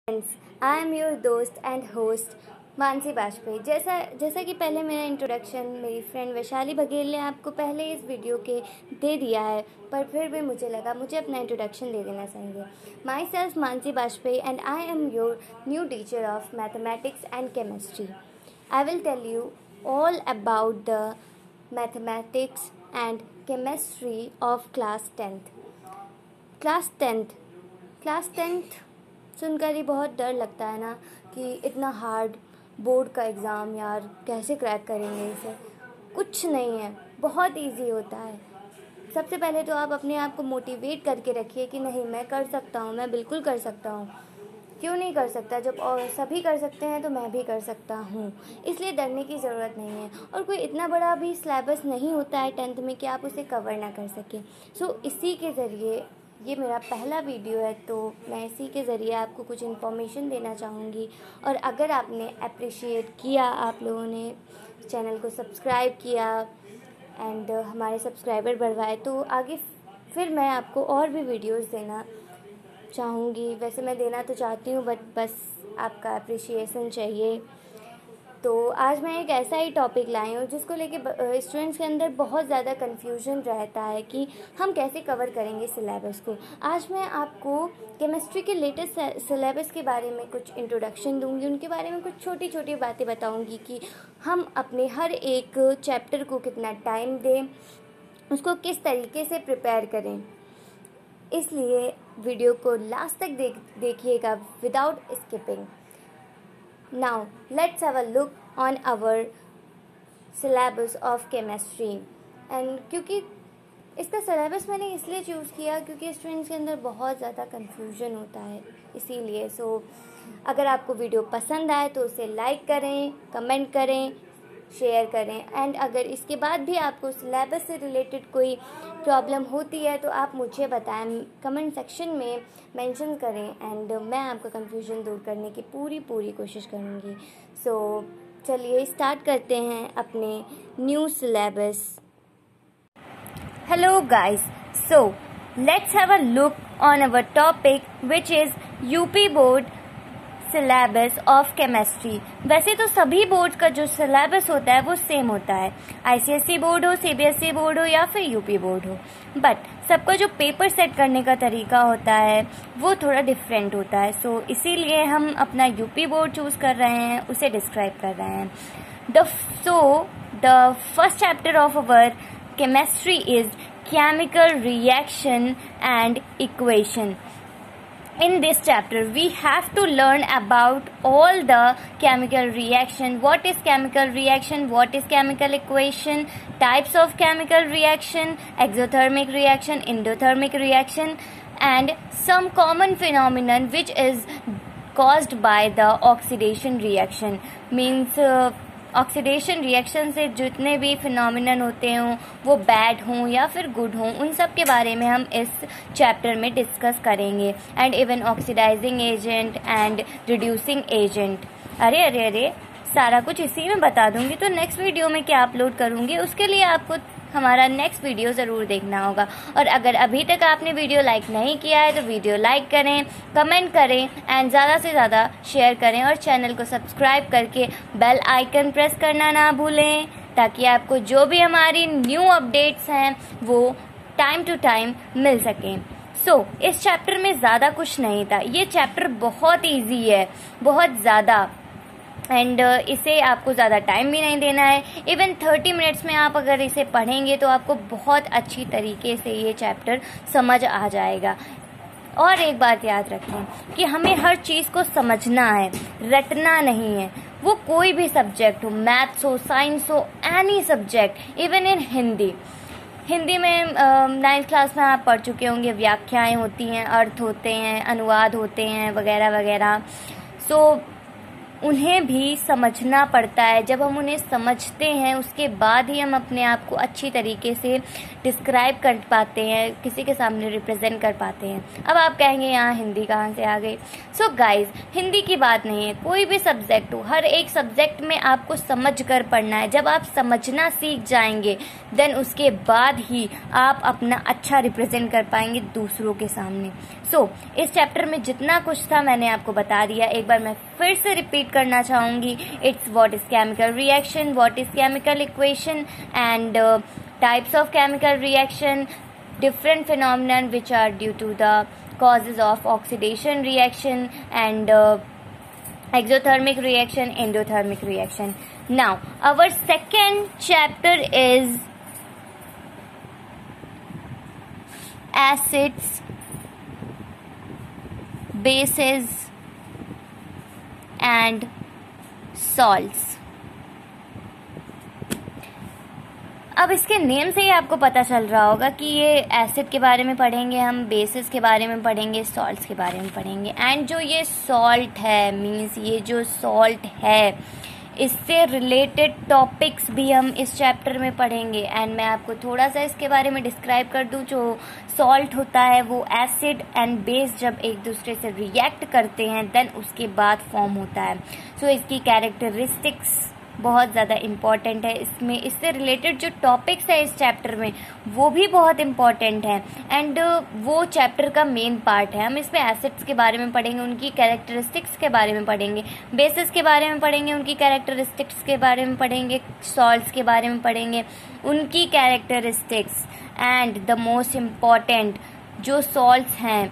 Friends, I am your दोस्त and host Mansi Bajpayee. जैसा कि पहले मेरा इंट्रोडक्शन मेरी फ्रेंड वैशाली बघेल ने आपको पहले इस वीडियो के दे दिया है, पर फिर भी मुझे लगा मुझे अपना इंट्रोडक्शन दे देना चाहिए। Myself Mansi Bajpai and I am your new teacher of mathematics and chemistry. I will tell you all about the mathematics and chemistry of class 10th. Class tenth सुनकर ही बहुत डर लगता है ना कि इतना हार्ड बोर्ड का एग्ज़ाम, यार कैसे क्रैक करेंगे इसे। कुछ नहीं है, बहुत इजी होता है। सबसे पहले तो आप अपने आप को मोटिवेट करके रखिए कि नहीं, मैं कर सकता हूँ, मैं बिल्कुल कर सकता हूँ। क्यों नहीं कर सकता? जब और सभी कर सकते हैं तो मैं भी कर सकता हूँ। इसलिए डरने की ज़रूरत नहीं है। और कोई इतना बड़ा भी सिलेबस नहीं होता है टेंथ में कि आप उसे कवर ना कर सकें। इसी के ज़रिए, ये मेरा पहला वीडियो है तो मैं इसी के ज़रिए आपको कुछ इन्फॉर्मेशन देना चाहूँगी। और अगर आपने अप्रिशिएट किया, आप लोगों ने चैनल को सब्सक्राइब किया एंड हमारे सब्सक्राइबर बढ़वाए, तो आगे फिर मैं आपको और भी वीडियोज़ देना चाहूँगी। वैसे मैं देना तो चाहती हूँ, बट बस आपका अप्रिशिएशन चाहिए। तो आज मैं एक ऐसा ही टॉपिक लाई हूँ जिसको लेके स्टूडेंट्स के अंदर बहुत ज़्यादा कन्फ्यूजन रहता है कि हम कैसे कवर करेंगे सिलेबस को। आज मैं आपको केमिस्ट्री के लेटेस्ट सिलेबस के बारे में कुछ इंट्रोडक्शन दूँगी, उनके बारे में कुछ छोटी छोटी बातें बताऊँगी कि हम अपने हर एक चैप्टर को कितना टाइम दें, उसको किस तरीके से प्रिपेयर करें। इसलिए वीडियो को लास्ट तक देखिएगा without skipping. Now let's have a look on our syllabus of chemistry. And क्योंकि इसका सिलेबस मैंने इसलिए चूज़ किया क्योंकि स्टूडेंट्स के अंदर बहुत ज़्यादा कंफ्यूजन होता है, इसीलिए। अगर आपको वीडियो पसंद आए तो उसे लाइक करें, कमेंट करें, शेयर करें। एंड अगर इसके बाद भी आपको सिलेबस से रिलेटेड कोई प्रॉब्लम होती है तो आप मुझे बताएं, कमेंट सेक्शन में मेंशन करें एंड मैं आपका कंफ्यूजन दूर करने की पूरी कोशिश करूँगी। चलिए स्टार्ट करते हैं अपने new syllabus. Hello guys, let's have a look on our topic which is UP board syllabus of chemistry. वैसे तो सभी बोर्ड का जो सिलेबस होता है वो सेम होता है, आईसीएसई बोर्ड हो, सीबीएसई बोर्ड हो या फिर यूपी बोर्ड हो, बट सबका जो पेपर सेट करने का तरीका होता है वो थोड़ा डिफरेंट होता है। इसीलिए हम अपना यूपी बोर्ड चूज कर रहे हैं, उसे डिस्क्राइब कर रहे हैं। The first chapter of our chemistry is chemical reaction and equation. In this chapter, we have to learn about all the chemical reaction. What is chemical reaction? What is chemical equation? Types of chemical reaction, exothermic reaction, endothermic reaction, and some common phenomenon which is caused by the oxidation reaction. Means oxidation reaction से जितने भी phenomenon होते हों, वो bad हों या फिर good हों, उन सब के बारे में हम इस चैप्टर में डिस्कस करेंगे। And even oxidising agent and reducing agent. अरे सारा कुछ इसी में बता दूंगी। तो नेक्स्ट वीडियो में क्या अपलोड करूंगी उसके लिए आपको हमारा नेक्स्ट वीडियो ज़रूर देखना होगा। और अगर अभी तक आपने वीडियो लाइक नहीं किया है तो वीडियो लाइक करें, कमेंट करें एंड ज़्यादा से ज़्यादा शेयर करें और चैनल को सब्सक्राइब करके बेल आइकन प्रेस करना ना भूलें, ताकि आपको जो भी हमारी न्यू अपडेट्स हैं वो टाइम टू टाइम मिल सकें। इस चैप्टर में ज़्यादा कुछ नहीं था। ये चैप्टर बहुत ईजी है, बहुत ज़्यादा, एंड इसे आपको ज़्यादा टाइम भी नहीं देना है। इवन 30 मिनट्स में आप अगर इसे पढ़ेंगे तो आपको बहुत अच्छी तरीके से ये चैप्टर समझ आ जाएगा। और एक बात याद रखें कि हमें हर चीज़ को समझना है, रटना नहीं है। वो कोई भी सब्जेक्ट हो, मैथ्स हो, साइंस हो, any subject, even in Hindi में 9th क्लास में आप पढ़ चुके होंगे, व्याख्याएं होती हैं, अर्थ होते हैं, अनुवाद होते हैं, वगैरह वगैरह। उन्हें भी समझना पड़ता है। जब हम उन्हें समझते हैं उसके बाद ही हम अपने आप को अच्छी तरीके से डिस्क्राइब कर पाते हैं, किसी के सामने रिप्रेजेंट कर पाते हैं। अब आप कहेंगे यहाँ हिंदी कहाँ से आ गई? सो गाइज, हिंदी की बात नहीं है, कोई भी सब्जेक्ट हो, हर एक सब्जेक्ट में आपको समझ कर पढ़ना है। जब आप समझना सीख जाएंगे देन उसके बाद ही आप अपना अच्छा रिप्रेजेंट कर पाएंगे दूसरों के सामने। सो इस चैप्टर में जितना कुछ था मैंने आपको बता दिया। एक बार मैं फिर से रिपीट करना चाहूंगी। It's what is chemical reaction, what is chemical equation and types of chemical reaction, different phenomenon which are due to the causes of oxidation reaction and exothermic reaction, endothermic reaction. Now our second chapter is acids, bases and salts. अब इसके name से ही आपको पता चल रहा होगा कि ये एसिड के बारे में पढ़ेंगे हम, बेसिस के बारे में पढ़ेंगे, सॉल्ट्स के बारे में पढ़ेंगे। एंड जो ये सॉल्ट है, मीन्स ये जो सॉल्ट है, इससे रिलेटेड टॉपिक्स भी हम इस चैप्टर में पढ़ेंगे। एंड मैं आपको थोड़ा सा इसके बारे में डिस्क्राइब कर दूं। जो सॉल्ट होता है वो एसिड एंड बेस जब एक दूसरे से रिएक्ट करते हैं देन उसके बाद फॉर्म होता है। सो इसकी कैरेक्टरिस्टिक्स बहुत ज़्यादा इम्पॉर्टेंट है। इसमें इससे रिलेटेड जो टॉपिक्स है इस चैप्टर में वो भी बहुत इम्पॉर्टेंट है एंड वो चैप्टर का मेन पार्ट है। हम इसमें एसिड्स के बारे में पढ़ेंगे, उनकी कैरेक्टरिस्टिक्स के बारे में पढ़ेंगे, बेसिस के बारे में पढ़ेंगे, उनकी कैरेक्टरिस्टिक्स के बारे में पढ़ेंगे, सॉल्ट्स के बारे में पढ़ेंगे, उनकी characteristics and the most important जो सॉल्ट्स हैं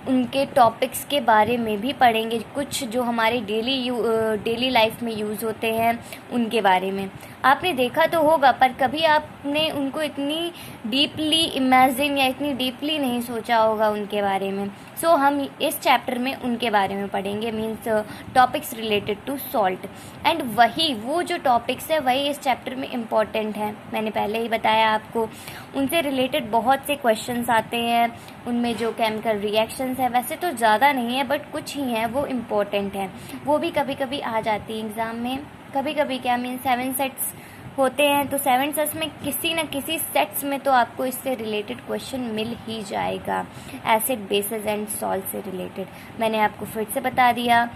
उनके टॉपिक्स के बारे में भी पढ़ेंगे। कुछ जो हमारे डेली लाइफ में यूज़ होते हैं उनके बारे में। आपने देखा तो होगा पर कभी आपने उनको इतनी डीपली इमेजिन या इतनी डीपली नहीं सोचा होगा उनके बारे में। सो हम इस चैप्टर में उनके बारे में पढ़ेंगे, means topics related to salt. And वो जो टॉपिक्स है वही इस चैप्टर में इम्पॉर्टेंट है। मैंने पहले ही बताया आपको, उनसे रिलेटेड बहुत से क्वेश्चंस आते हैं। उनमें जो केमिकल रिएक्शंस है वैसे तो ज़्यादा नहीं है बट कुछ ही हैं वो इम्पॉर्टेंट हैं। वो भी कभी कभी आ जाती है एग्ज़ाम में। कभी कभी क्या, मीन 7 सेट्स होते हैं तो 7 सेट्स में किसी न किसी सेट्स में तो आपको इससे रिलेटेड क्वेश्चन मिल ही जाएगा, एसिड बेसिस एंड सॉल्ट से रिलेटेड। मैंने आपको फिर से बता दिया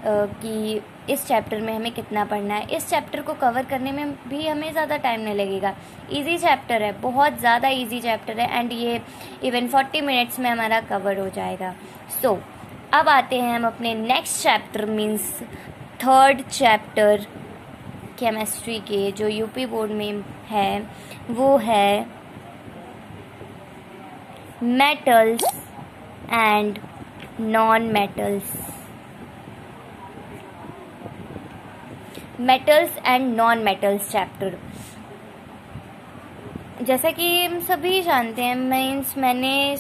कि इस चैप्टर में हमें कितना पढ़ना है। इस चैप्टर को कवर करने में भी हमें ज़्यादा टाइम नहीं लगेगा। इजी चैप्टर है, बहुत ज़्यादा इजी चैप्टर है एंड ये इवन 40 मिनट्स में हमारा कवर हो जाएगा। सो अब आते हैं हम अपने next chapter, means third chapter chemistry के, जो यूपी बोर्ड में है, वो है metals and non metals. Metals and non metals chapter, जैसा कि हम सभी जानते हैं, मीन्स मैंने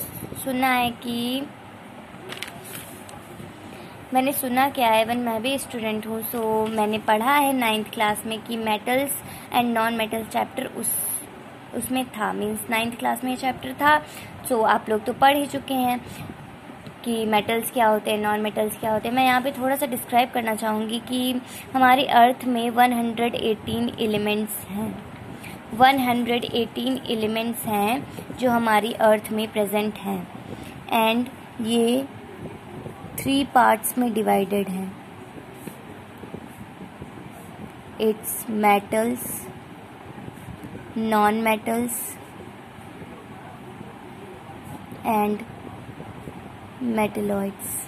सुना क्या है, इवन मैं भी स्टूडेंट हूँ, सो मैंने पढ़ा है 9th क्लास में कि metals and non metals chapter उसमें था, मीन्स 9th क्लास में ये चैप्टर था। सो आप लोग तो पढ़ ही चुके हैं कि मेटल्स क्या होते हैं, नॉन मेटल्स क्या होते हैं। मैं यहाँ पे थोड़ा सा डिस्क्राइब करना चाहूँगी कि हमारी अर्थ में 118 एलिमेंट्स हैं। 118 एलिमेंट्स हैं जो हमारी अर्थ में प्रेजेंट हैं एंड ये 3 पार्ट्स में डिवाइडेड हैं। It's metals, non metals and metalloids.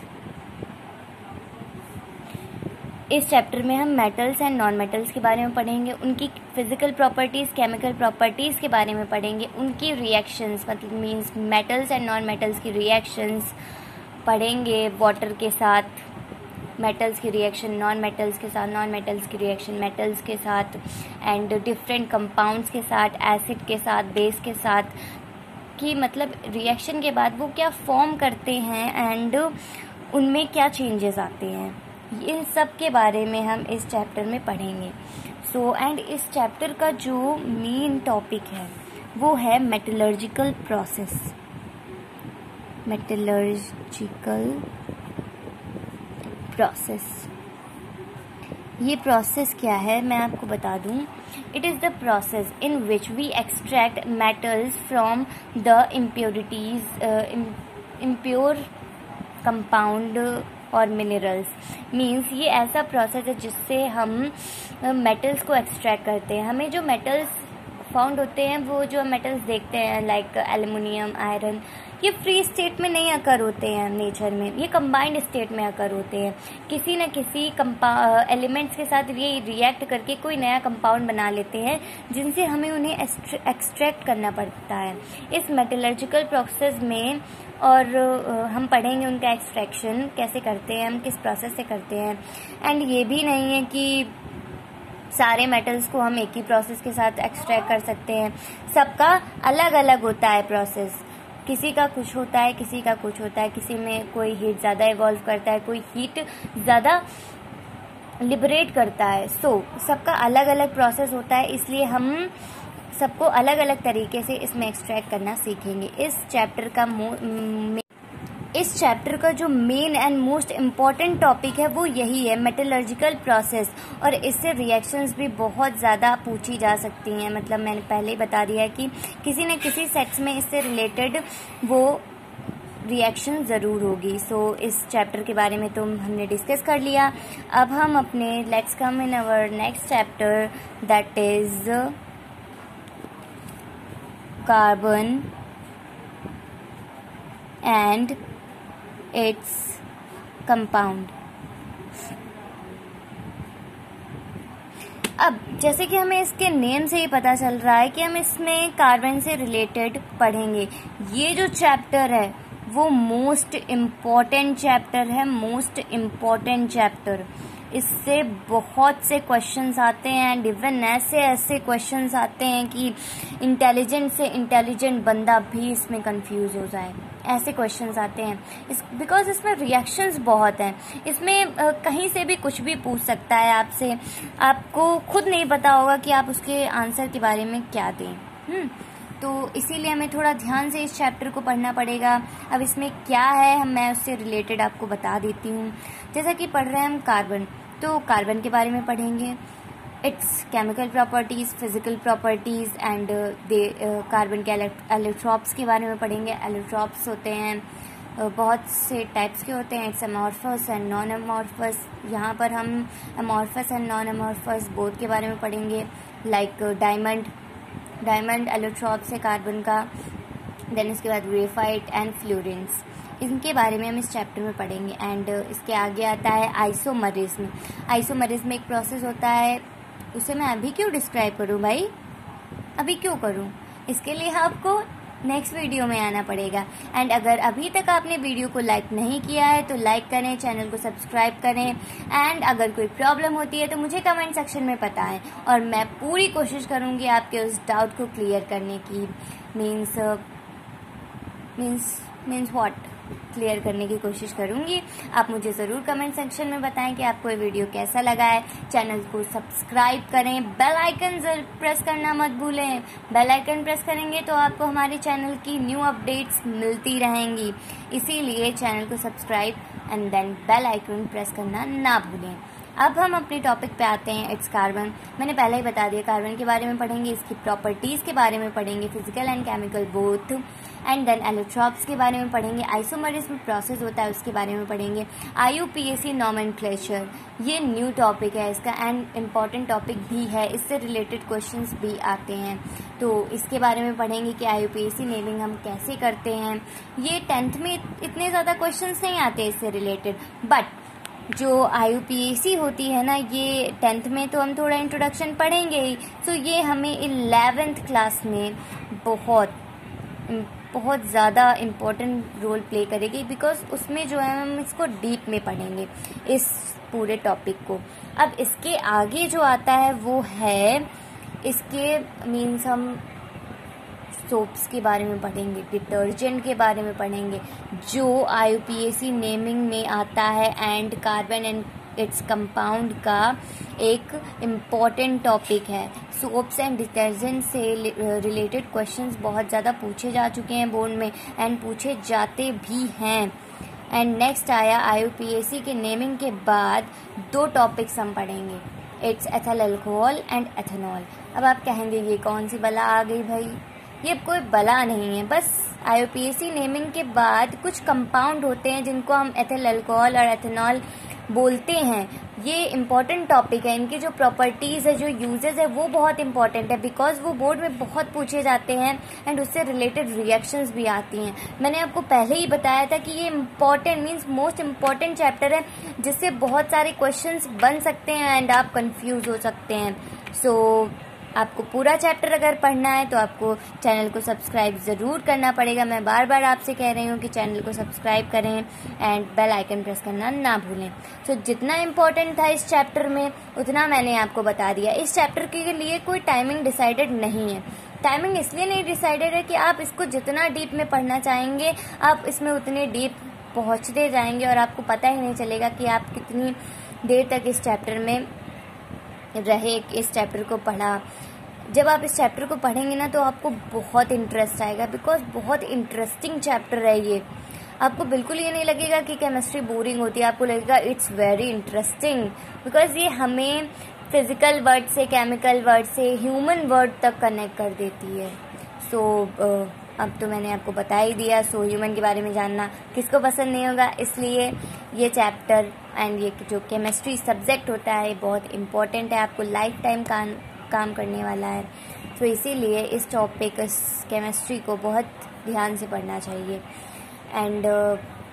इस चैप्टर में हम मेटल्स एंड नॉन मेटल्स के बारे में पढ़ेंगे, उनकी फिजिकल प्रॉपर्टीज़, केमिकल प्रॉपर्टीज़ के बारे में पढ़ेंगे, उनकी रिएक्शंस, मतलब means metals and non metals की रिएक्शंस पढ़ेंगे। वाटर के साथ मेटल्स की रिएक्शन, नॉन मेटल्स के साथ नॉन मेटल्स की रिएक्शन, मेटल्स के साथ एंड डिफरेंट कंपाउंड्स के साथ, एसिड के साथ, बेस के साथ, कि मतलब रिएक्शन के बाद वो क्या फॉर्म करते हैं एंड उनमें क्या चेंजेस आते हैं, इन सब के बारे में हम इस चैप्टर में पढ़ेंगे। सो एंड इस चैप्टर का जो मेन टॉपिक है वो है मेटलर्जिकल प्रोसेस। मेटलर्जिकल प्रोसेस ये प्रोसेस क्या है मैं आपको बता दूं. It is the process in which we extract metals from the impure compound और मिनरल्स. मीन्स ये ऐसा प्रोसेस है जिससे हम मेटल्स को एक्सट्रैक्ट करते हैं. हमें जो मेटल्स फाउंड होते हैं, वो जो मेटल्स देखते हैं लाइक एल्युमिनियम, आयरन, ये फ्री स्टेट में नहीं अकर होते हैं नेचर में, ये कंबाइंड स्टेट में अकर होते हैं. किसी न किसी एलिमेंट्स के साथ ये रिएक्ट करके कोई नया कंपाउंड बना लेते हैं, जिनसे हमें उन्हें एक्सट्रैक्ट करना पड़ता है इस मेटलर्जिकल प्रोसेस में. और हम पढ़ेंगे उनका एक्सट्रैक्शन कैसे करते हैं, हम किस प्रोसेस से करते हैं. एंड ये भी नहीं है कि सारे मेटल्स को हम एक ही प्रोसेस के साथ एक्सट्रैक्ट कर सकते हैं. सबका अलग अलग होता है प्रोसेस. किसी का कुछ होता है, किसी का कुछ होता है. किसी में कोई हीट ज़्यादा इवॉल्व करता है, कोई हीट ज़्यादा लिबरेट करता है. सबका अलग अलग प्रोसेस होता है, इसलिए हम सबको अलग अलग तरीके से इसमें एक्सट्रैक्ट करना सीखेंगे. इस चैप्टर का जो main and most important topic है वो यही है, मेटलर्जिकल प्रोसेस. और इससे रिएक्शंस भी बहुत ज़्यादा पूछी जा सकती हैं. मतलब मैंने पहले ही बता दिया कि किसी न किसी सेट्स में इससे रिलेटेड वो रिएक्शन ज़रूर होगी. इस चैप्टर के बारे में तो हमने डिस्कस कर लिया. अब हम अपने let's come in our next chapter, that is carbon and its compound. अब जैसे कि हमें इसके नेम से ही पता चल रहा है कि हम इसमें कार्बन से रिलेटेड पढ़ेंगे. ये जो चैप्टर है वो मोस्ट इम्पॉर्टेंट चैप्टर है, मोस्ट इम्पॉर्टेंट चैप्टर. इससे बहुत से क्वेश्चंस आते हैं एंड इवन ऐसे क्वेश्चंस आते हैं कि इंटेलिजेंट से इंटेलिजेंट बंदा भी इसमें कंफ्यूज हो जाए. ऐसे क्वेश्चंस आते हैं बिकॉज इसमें रिएक्शंस बहुत हैं. इसमें कहीं से भी कुछ भी पूछ सकता है आपसे. आपको खुद नहीं पता होगा कि आप उसके आंसर के बारे में क्या दें. तो इसीलिए हमें थोड़ा ध्यान से इस चैप्टर को पढ़ना पड़ेगा. अब इसमें क्या है मैं उससे रिलेटेड आपको बता देती हूँ. जैसा कि पढ़ रहे हैं हम कार्बन, तो कार्बन के बारे में पढ़ेंगे. It's chemical properties, physical properties and carbon के एलोट्रॉप्स के बारे में पढ़ेंगे. एलोट्रॉप्स होते हैं बहुत से टाइप्स के होते हैं. It's amorphous and non amorphous. यहाँ पर हम amorphous and non amorphous both के बारे में पढ़ेंगे. लाइक डायमंड एलोट्रॉप्स है कार्बन का. देन इसके बाद ग्रेफाइट एंड फ्लोरेंस, इनके बारे में हम इस चैप्टर में पढ़ेंगे. एंड इसके आगे आता है आइसोमरिज्म. आइसोमरिज्म एक प्रोसेस होता है. उसे मैं अभी क्यों डिस्क्राइब करूं भाई, अभी क्यों करूं? इसके लिए आपको नेक्स्ट वीडियो में आना पड़ेगा. एंड अगर अभी तक आपने वीडियो को लाइक नहीं किया है तो लाइक करें, चैनल को सब्सक्राइब करें. एंड अगर कोई प्रॉब्लम होती है तो मुझे कमेंट सेक्शन में बताएं और मैं पूरी कोशिश करूंगी आपके उस डाउट को क्लियर करने की. मीन्स व्हाट, क्लियर करने की कोशिश करूंगी. आप मुझे ज़रूर कमेंट सेक्शन में बताएं कि आपको ये वीडियो कैसा लगा है. चैनल को सब्सक्राइब करें, बेल आइकन प्रेस करना मत भूलें. बेल आइकन प्रेस करेंगे तो आपको हमारे चैनल की न्यू अपडेट्स मिलती रहेंगी. इसीलिए चैनल को subscribe and then bell icon press करना ना भूलें. अब हम अपने टॉपिक पे आते हैं. It's carbon. मैंने पहले ही बता दिया, कार्बन के बारे में पढ़ेंगे, इसकी प्रॉपर्टीज़ के बारे में पढ़ेंगे, physical and chemical both. And then allotropes के बारे में पढ़ेंगे. आइसोमरिज्म प्रोसेस होता है उसके बारे में पढ़ेंगे. IUPAC नॉमेनक्लेचर, ये न्यू टॉपिक है इसका एंड इम्पॉर्टेंट टॉपिक भी है. इससे रिलेटेड क्वेश्चंस भी आते हैं तो इसके बारे में पढ़ेंगे कि IUPAC नेमिंग हम कैसे करते हैं. ये 10th में इतने ज़्यादा क्वेश्चंस नहीं आते इससे रिलेटेड, बट जो IUPAC होती है ना, ये 10th में तो हम थोड़ा इंट्रोडक्शन पढ़ेंगे ही. सो ये हमें 11th क्लास में बहुत ज़्यादा इम्पोर्टेंट रोल प्ले करेगी बिकॉज उसमें जो है हम इसको डीप में पढ़ेंगे इस पूरे टॉपिक को. अब इसके आगे जो आता है वो है इसके मीन्स हम सोप्स के बारे में पढ़ेंगे, डिटर्जेंट के बारे में पढ़ेंगे जो IUPAC नेमिंग में आता है. And carbon and its compound का एक इम्पॉर्टेंट टॉपिक है. सोप्स एंड डिटर्जेंट से रिलेटेड क्वेश्चंस बहुत ज़्यादा पूछे जा चुके हैं बोर्ड में एंड पूछे जाते भी हैं. एंड नेक्स्ट आया IUPAC के नेमिंग के बाद 2 टॉपिक्स हम पढ़ेंगे, it's ethyl alcohol and ethanol. अब आप कहेंगे ये कौन सी बला आ गई भाई, ये कोई बला नहीं है, बस IUPAC नेमिंग के बाद कुछ कंपाउंड होते हैं जिनको हम एथिल अल्कोहल और एथेनॉल बोलते हैं। ये इम्पॉर्टेंट टॉपिक है, इनकी जो प्रॉपर्टीज़ है, जो यूजेस है, वो बहुत इंपॉर्टेंट है बिकॉज वो बोर्ड में बहुत पूछे जाते हैं एंड उससे रिलेटेड रिएक्शंस भी आती हैं। मैंने आपको पहले ही बताया था कि ये important means most important chapter है जिससे बहुत सारे क्वेश्चंस बन सकते हैं एंड आप कंफ्यूज हो सकते हैं। सो आपको पूरा चैप्टर अगर पढ़ना है तो आपको चैनल को सब्सक्राइब ज़रूर करना पड़ेगा। मैं बार बार आपसे कह रही हूँ कि चैनल को सब्सक्राइब करें एंड बेल आइकन प्रेस करना ना भूलें। सो जितना इम्पोर्टेंट था इस चैप्टर में उतना मैंने आपको बता दिया। इस चैप्टर के लिए कोई टाइमिंग डिसाइडेड नहीं है। टाइमिंग इसलिए नहीं डिसाइडेड है कि आप इसको जितना डीप में पढ़ना चाहेंगे आप इसमें उतने डीप पहुँचते जाएंगे और आपको पता ही नहीं चलेगा कि आप कितनी देर तक इस चैप्टर में रहे, इस चैप्टर को पढ़ा। जब आप इस चैप्टर को पढ़ेंगे ना तो आपको बहुत इंटरेस्ट आएगा बिकॉज बहुत इंटरेस्टिंग चैप्टर है ये। आपको बिल्कुल ये नहीं लगेगा कि केमिस्ट्री बोरिंग होती है, आपको लगेगा इट्स वेरी इंटरेस्टिंग बिकॉज ये हमें फिजिकल वर्ड से, केमिकल वर्ड से, ह्यूमन वर्ड तक कनेक्ट कर देती है। सो अब तो मैंने आपको बता ही दिया। सो ह्यूमन के बारे में जानना किसको पसंद नहीं होगा, इसलिए ये चैप्टर एंड ये जो केमिस्ट्री सब्जेक्ट होता है बहुत इम्पॉर्टेंट है, आपको लाइफ टाइम काम करने वाला है। तो इसीलिए इस टॉपिक, इस केमिस्ट्री को बहुत ध्यान से पढ़ना चाहिए। एंड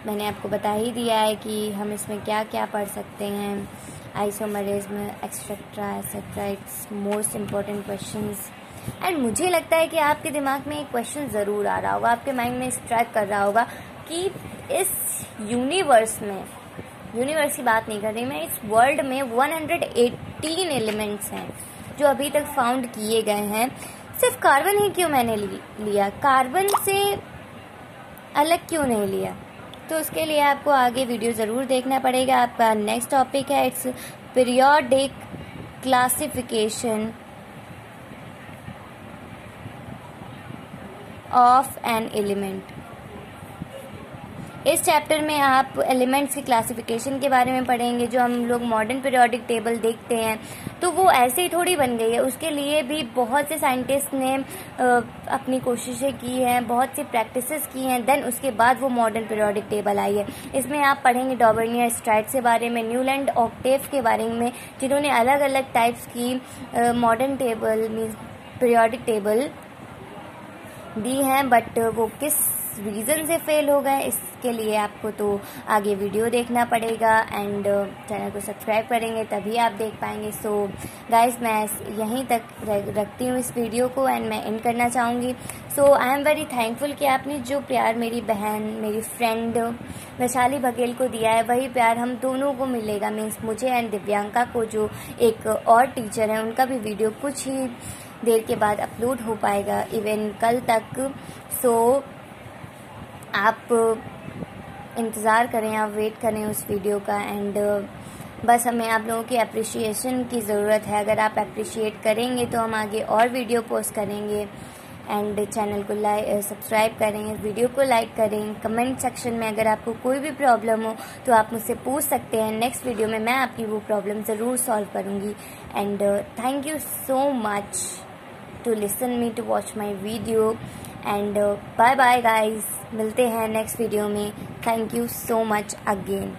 मैंने आपको बता ही दिया है कि हम इसमें क्या क्या पढ़ सकते हैं, isomerism etcetera etcetera, it's most important questions. And मुझे लगता है कि आपके दिमाग में एक क्वेश्चन ज़रूर आ रहा होगा, आपके माइंड में स्ट्राइक कर रहा होगा कि इस यूनिवर्स में, यूनिवर्स की बात नहीं कर रही मैं, इस वर्ल्ड में 118 एलिमेंट्स हैं जो अभी तक फाउंड किए गए हैं, सिर्फ कार्बन ही क्यों मैंने लिया, कार्बन से अलग क्यों नहीं लिया? तो उसके लिए आपको आगे वीडियो ज़रूर देखना पड़ेगा। आपका नेक्स्ट टॉपिक है it's periodic classification of an element. इस चैप्टर में आप एलिमेंट्स की क्लासिफिकेशन के बारे में पढ़ेंगे। जो हम लोग मॉडर्न पीरियोडिक टेबल देखते हैं तो वो ऐसे ही थोड़ी बन गई है, उसके लिए भी बहुत से साइंटिस्ट ने अपनी कोशिशें की हैं, बहुत सी प्रैक्टिसेस की हैं, देन उसके बाद वो मॉडर्न पीरियोडिक टेबल आई है। इसमें आप पढ़ेंगे डॉबर्नियर स्ट्राइट्स के बारे में, न्यूलैंड ऑक्टेव के बारे में, जिन्होंने अलग अलग टाइप्स की modern table means periodic table दी हैं, बट वो किस रीज़न से फेल हो गए इसके लिए आपको तो आगे वीडियो देखना पड़ेगा एंड चैनल को सब्सक्राइब करेंगे तभी आप देख पाएंगे। सो गाइस मैं यहीं तक रखती हूँ इस वीडियो को एंड मैं एंड करना चाहूँगी। सो आई एम वेरी थैंकफुल कि आपने जो प्यार मेरी बहन, मेरी फ्रेंड वैशाली बघेल को दिया है वही प्यार हम दोनों को मिलेगा, मीन्स मुझे एंड दिव्यांका को, जो एक और टीचर है, उनका भी वीडियो कुछ ही देर के बाद अपलोड हो पाएगा, इवन कल तक। सो आप इंतज़ार करें, आप वेट करें उस वीडियो का एंड बस हमें आप लोगों की अप्रिशिएशन की ज़रूरत है। अगर आप अप्रिशिएट करेंगे तो हम आगे और वीडियो पोस्ट करेंगे एंड चैनल को सब्सक्राइब करें, वीडियो को लाइक करें। कमेंट सेक्शन में अगर आपको कोई भी प्रॉब्लम हो तो आप मुझसे पूछ सकते हैं, नेक्स्ट वीडियो में मैं आपकी वो प्रॉब्लम ज़रूर सॉल्व करूँगी। And thank you so much to listen me, to watch my video and bye bye guys, मिलते हैं नेक्स्ट वीडियो में। Thank you so much again.